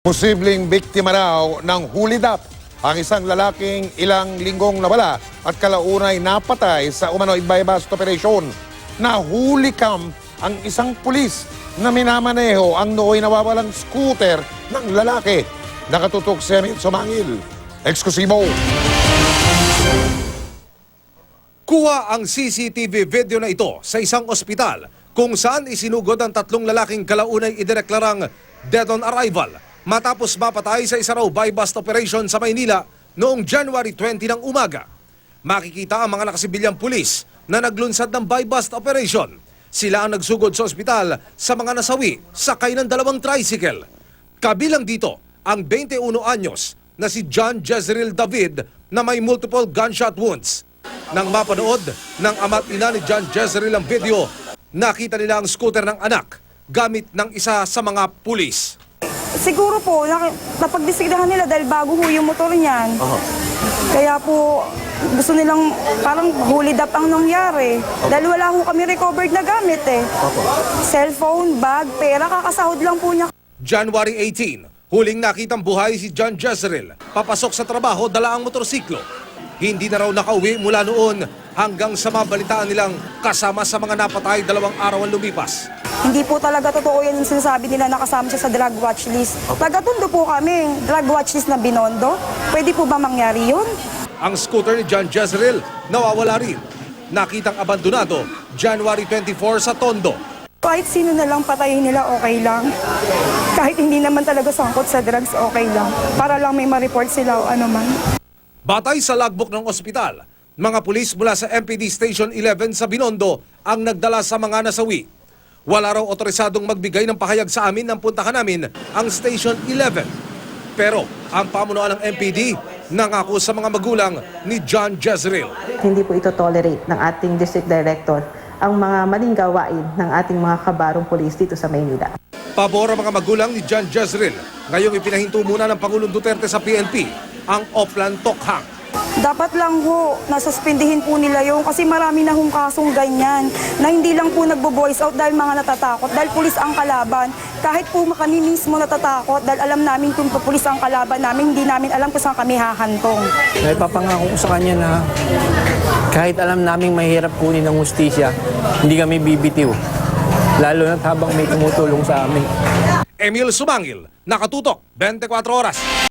Posibleng biktima raw ng hulidap ang isang lalaking ilang linggong nawala at kalaunay napatay sa umano'y buy-bust operation. Nahuli kam ang isang pulis na minamaneho ang nooy nawawalang scooter ng lalaki. Nakatutok si Emil Sumangil. Eksklusibo. Kuha ang CCTV video na ito sa isang ospital kung saan isinugod ang tatlong lalaking kalaunay idineklarang dead on arrival matapos mapatay sa isa raw buy-bust operation sa Maynila noong January 20 ng umaga. Makikita ang mga nakasibilyang pulis na naglunsad ng buy-bust operation. Sila ang nagsugod sa ospital sa mga nasawi sakay ng dalawang tricycle. Kabilang dito ang 21 anyos na si John Jezreel David na may multiple gunshot wounds. Nang mapanood ng ama't ina ni John Jezreel ang video, nakita nila ang scooter ng anak gamit ng isa sa mga pulis. Siguro po, napagdisigdahan nila dahil bago ho yung motor niyan. Kaya po, gusto nilang parang hulidap ang nangyari. Dahil wala ho kami recovered na gamit eh. Cellphone, bag, pera, kakasahod lang po niya. January 18, huling nakitang buhay si John Jezreel. Papasok sa trabaho, dala ang motorsiklo. Hindi na raw nakauwi mula noon hanggang sa mabalitaan nilang kasama sa mga napatay 2 araw ang lumipas. Hindi po talaga totoo yan yung sinasabi nila na kasama siya sa drug watch list. Taga-Tondo po kami, drug watch list na Binondo. Pwede po ba mangyari yun? Ang scooter ni John Jezreel nawawala rin. Nakitang abandonado January 24 sa Tondo. Kahit sino na lang patayin nila, okay lang. Kahit hindi naman talaga sangkot sa drugs, okay lang. Para lang may ma-report sila o ano man. Batay sa logbook ng ospital, mga pulis mula sa MPD Station 11 sa Binondo ang nagdala sa mga nasawi. Wala raw otorisadong magbigay ng pahayag sa amin nang puntahan namin ang Station 11. Pero ang pamunuan ng MPD nangako sa mga magulang ni John Jezreel. Hindi po ito tolerate ng ating District Director ang mga maling gawain ng ating mga kabarong pulis dito sa Maynila. Pabor ang mga magulang ni John Jezreel. Ngayong ipinahinto muna ng Pangulong Duterte sa PNP ang Oplan Tokhang. Dapat lang ho, nasuspindihin po nila yung kasi marami na hong kasong ganyan na hindi lang po nagbo-voice out dahil mga natatakot, dahil pulis ang kalaban. Kahit po kami mismo natatakot dahil alam namin kung pulis ang kalaban namin, hindi namin alam kung saan kami hahantong. Naipapangako ko sa kanya na kahit alam naming mahirap kunin ng hustisya, hindi kami bibitiw. Lalo na't habang may tumutulong sa amin. Emil Sumangil, nakatutok, 24 oras.